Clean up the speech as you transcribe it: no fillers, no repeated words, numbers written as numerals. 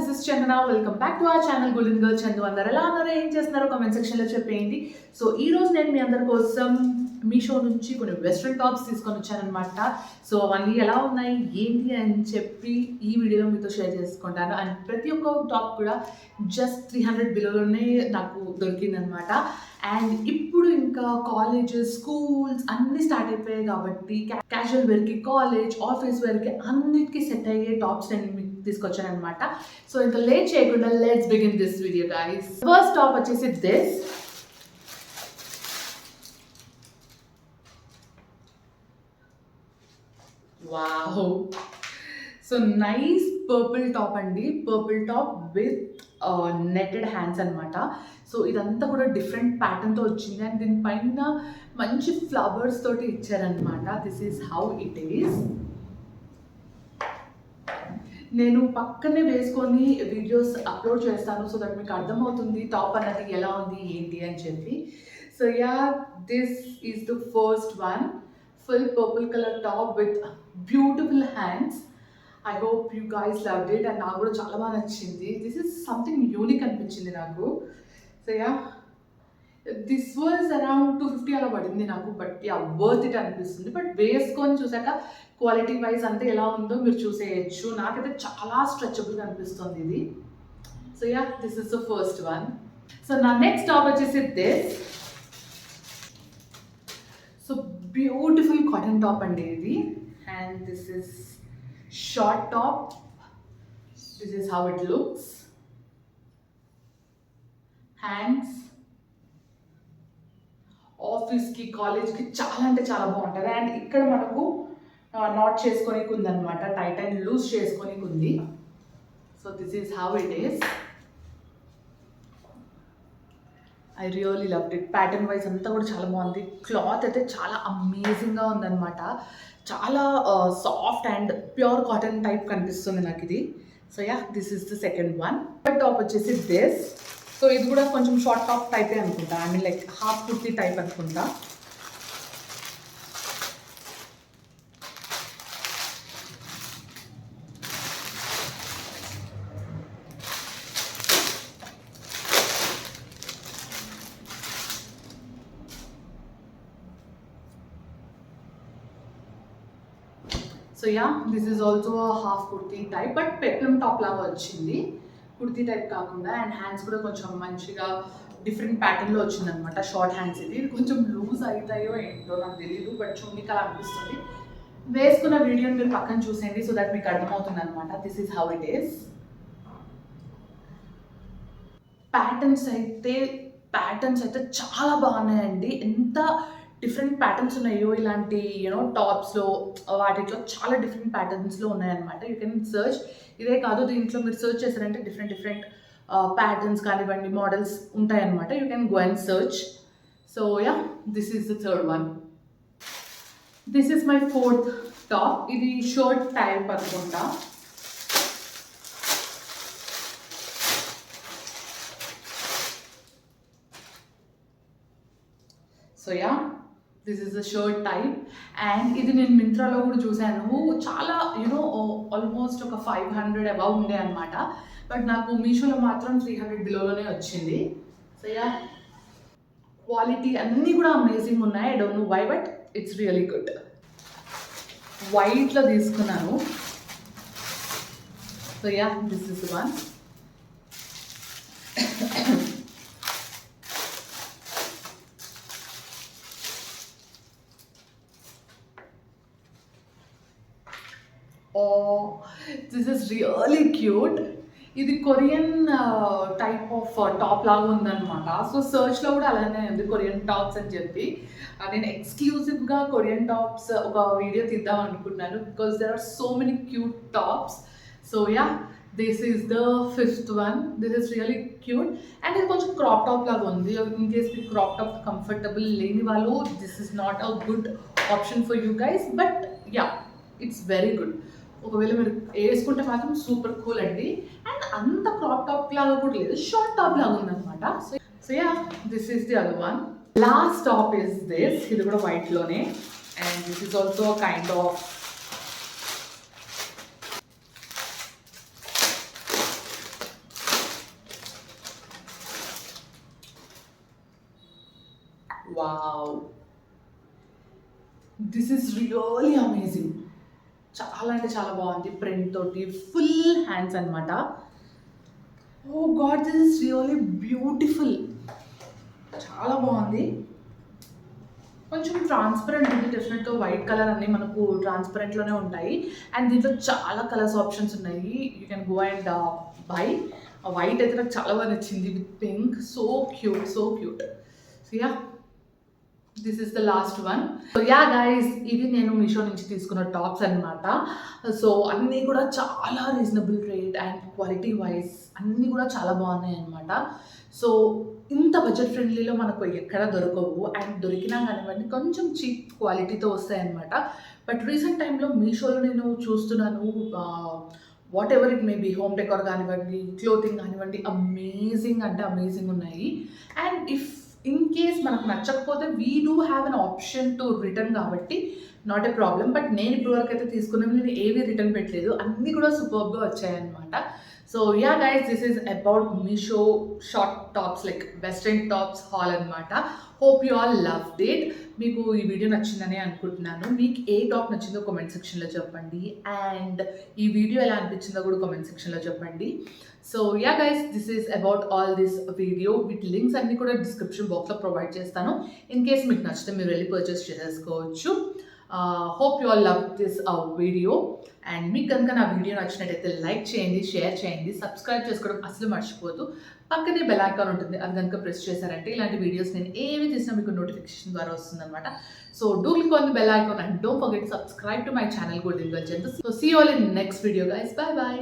This is Chandana. Welcome back to our channel golden girl Chandu. అందరు ఎలా ఉన్నారో, ఏం చేస్తున్నారో కామెంట్ సెక్షన్లో చెప్పేయండి. సో ఈ రోజు నేను మీ అందరి కోసం మీషో నుంచి కొన్ని వెస్ట్రన్ టాప్స్ తీసుకొని వచ్చానమాట. సో అవన్నీ ఎలా ఉన్నాయి ఏంటి అని చెప్పి ఈ వీడియోలో మీతో షేర్ చేసుకుంటాను. అండ్ ప్రతి ఒక్క టాప్ కూడా జస్ట్ 300 బిలోలోనే నాకు దొరికిందనమాట. అండ్ ఇప్పుడు ఇంకా కాలేజెస్, స్కూల్స్ అన్నీ స్టార్ట్ అయిపోయాయి కాబట్టి క్యాజువల్ వేర్కి, కాలేజ్, ఆఫీస్ వేర్కి అన్నిటికీ సెట్ అయ్యే టాప్స్ నేను మీకు తీసుకొచ్చాను అనమాట. సో ఇంకా లేట్ చేయకుండా let's begin this video guys. First top వచ్చేసి this. Wow, so nice purple top అండి. Purple top with netted hands అనమాట. సో ఇదంతా కూడా డిఫరెంట్ ప్యాటర్న్తో వచ్చింది అండ్ దీనిపైన మంచి ఫ్లవర్స్ తోటి ఇచ్చారనమాట. This is how it is. నేను పక్కనే వేసుకొని వీడియోస్ అప్లోడ్ చేస్తాను సో దట్ మీకు అర్థమవుతుంది టాప్ అన్నది ఎలా ఉంది ఏంటి అని చెప్పి. So yeah, this is the first one. Full purple colour top with beautiful hands. I hope you guys loved it and నాకు కూడా చాలా బాగా నచ్చింది. దిస్ ఈస్ సంథింగ్ యూనిక్ అనిపించింది నాకు. So yeah, this was around 250 అలా పడింది నాకు. బట్ యా, వర్త్ ఇట్ అనిపిస్తుంది. బట్ వేసుకొని చూసాక క్వాలిటీ వైజ్ అంతా ఎలా ఉందో మీరు చూసేయచ్చు. నాకైతే చాలా స్ట్రెచబుల్గా అనిపిస్తుంది ఇది. So yeah, this is the first one. So నా నెక్స్ట్ టాప్ వచ్చేసి this. So beautiful cotton top అండి ఇది. And this is short top. This is how it looks. Hands ఆఫీస్కి, కాలేజ్కి చాలా అంటే చాలా బాగుంటుంది. అండ్ ఇక్కడ మనకు నాట్ చేసుకోనికి ఉందన్నమాట. టైట్ అండ్ లూజ్ చేసుకోనికి ఉంది. So this is how it is. I really loved it. Pattern wise అంతా కూడా చాలా బాగుంది. క్లాత్ అయితే చాలా అమేజింగ్గా ఉందన్నమాట. చాలా soft and pure cotton type కనిపిస్తుంది నాకు ఇది. So yeah, this is the second one. Top వచ్చేసి దిస్. సో ఇది కూడా కొంచెం షార్ట్ టాప్ టైపే అనుకుంటా. I mean like half kurti type అనుకుంటా. So yeah, this is also half kurti type but peplum top లాగా వచ్చింది, కుర్తీ టైప్ కాకుండా. అండ్ హ్యాండ్స్ కూడా కొంచెం మంచిగా డిఫరెంట్ ప్యాటర్న్లో వచ్చిందనమాట. షార్ట్ హ్యాండ్స్ ఇది. కొంచెం లూజ్ అవుతాయో ఏంటో నాకు తెలియదు, బట్ చూడడానికి అలా అనిపిస్తుంది. వేసుకున్న వీడియోని మీరు పక్కన చూసేయండి సో దట్ మీకు అర్థమవుతుంది అనమాట. This is how it is. Patterns అయితే చాలా బాగున్నాయండి. ఎంత డిఫరెంట్ ప్యాటర్న్స్ ఉన్నాయో ఇలాంటి టాప్స్లో, వాటిలో చాలా డిఫరెంట్ ప్యాటర్న్స్లో ఉన్నాయన్నమాట. You can search. ఇదే కాదు, దీంట్లో మీరు సర్చ్ చేశారంటే డిఫరెంట్ ప్యాటర్న్స్ కానివ్వండి, మోడల్స్ ఉంటాయన్నమాట. You can go and search. So yeah, this is the third one. This is my fourth top. ఇది షర్ట్ టైప్ అనుకుంటా. So yeah, this is the shirt type. And ఇది నేను మింత్రాలో కూడా చూశాను. చాలా ఆల్మోస్ట్ ఒక 500 అబౌవ్ ఉండే అనమాట. బట్ నాకు మీషోలో మాత్రం 300 బిలోలోనే వచ్చింది. సో యా, క్వాలిటీ అన్నీ కూడా అమేజింగ్ ఉన్నాయి. I don't know why but it's really good. వైట్లో తీసుకున్నాను. So yeah, this is one. This is really cute. ఇది కొరియన్ టైప్ ఆఫ్ టాప్ లాగా ఉందన్నమాట. సో సర్చ్లో కూడా అలానే ఉంది, కొరియన్ టాప్స్ అని చెప్పి. నేను ఎక్స్క్లూజివ్గా కొరియన్ టాప్స్ ఒక వీడియో తీద్దాం అనుకుంటున్నాను because there are so many cute tops. So yeah, this is the fifth one. This is really cute. And ఇది కొంచెం క్రాప్ టాప్ లాగా ఉంది. ఇన్ కేస్ మీకు క్రాప్ టాప్ కంఫర్టబుల్ లేని వాళ్ళు, this is not a good option for you guys. But yeah, it's very good. ఒకవేళ మీరు వేసుకుంటే మాత్రం సూపర్ కూల్ అండి. అండ్ అంత క్రాప్ టాప్ లాగా కూడా లేదు, షార్ట్ టాప్ లాగా ఉందన్నమాట. So yeah, this is the other one. Last top is this. ఇది కూడా వైట్లోనే. And this is also kind of wow, this is really amazing. చాలా అంటే చాలా బాగుంది. ప్రింట్ తోటి ఫుల్ హ్యాండ్స్ అనమాట. Oh God, this is really beautiful. చాలా బాగుంది. కొంచెం ట్రాన్స్పరెంట్ ఉంది డెఫినెట్గా. వైట్ కలర్ అన్నీ మనకు ట్రాన్స్పరెంట్లోనే ఉంటాయి. అండ్ దీంట్లో చాలా కలర్స్ ఆప్షన్స్ ఉన్నాయి. You can go and by. White అయితే నాకు చాలా బాగా నచ్చింది with pink. So cute, so cute. So yeah, this is the last one. So yeah guys, ఇవి నేను మీషో నుంచి తీసుకున్న టాప్స్ అనమాట. సో అన్నీ కూడా చాలా reasonable rate and quality wise అన్నీ కూడా చాలా బాగున్నాయి అనమాట. సో ఇంత బడ్జెట్ ఫ్రెండ్లీలో మనకు ఎక్కడ దొరకవు. అండ్ దొరికినా కానివ్వండి కొంచెం చీప్ క్వాలిటీతో వస్తాయన్నమాట. బట్ రీసెంట్ టైంలో మీషోలో నేను చూస్తున్నాను, whatever it may be, home decor కానివ్వండి, క్లోతింగ్ కానివ్వండి, అమేజింగ్ అంటే అమేజింగ్ ఉన్నాయి. అండ్ ఇఫ్ ఇన్ కేస్ మనకు నచ్చకపోతే we do have an option to return, కాబట్టి నాట్ ఏ ప్రాబ్లం. బట్ నేను ఇప్పటివరకు అయితే తీసుకున్నవి నేను ఏవి రిటర్న్ పెట్టలేదు, అన్నీ కూడా సూపర్గా వచ్చాయన్నమాట. So yeah guys, this is about Meesho short tops, like western tops haul అనమాట. Hope you all loved it. మీకు ఈ వీడియో నచ్చిందని అనుకుంటున్నాను. మీకు ఏ టాప్ నచ్చిందో కామెంట్ సెక్షన్లో చెప్పండి. అండ్ ఈ వీడియో ఎలా అనిపించిందో కూడా కామెంట్ సెక్షన్లో చెప్పండి. So yeah guys, this is about all this video. వీటి లింక్స్ అన్నీ కూడా డిస్క్రిప్షన్ బాక్స్లో ప్రొవైడ్ చేస్తాను. ఇన్ కేస్ మీకు నచ్చితే మీరు వెళ్ళి పర్చేస్ చేసేసుకోవచ్చు. Hope you all love this video. And మీకు కనుక నా వీడియో నచ్చినట్టయితే లైక్ చేయండి, షేర్ చేయండి, సబ్స్క్రైబ్ చేసుకోవడం అసలు మర్చిపోదు. పక్కనే బెల్ ఐకాన్ ఉంటుంది, అది కనుక ప్రెస్ చేశారంటే ఇలాంటి వీడియోస్ నేను ఏవి తీసినా మీకు నోటిఫికేషన్ ద్వారా వస్తుందన్నమాట. So do click on the bell icon and don't forget subscribe to my channel golden girl Chandu. So see you all in next video guys. Bye bye.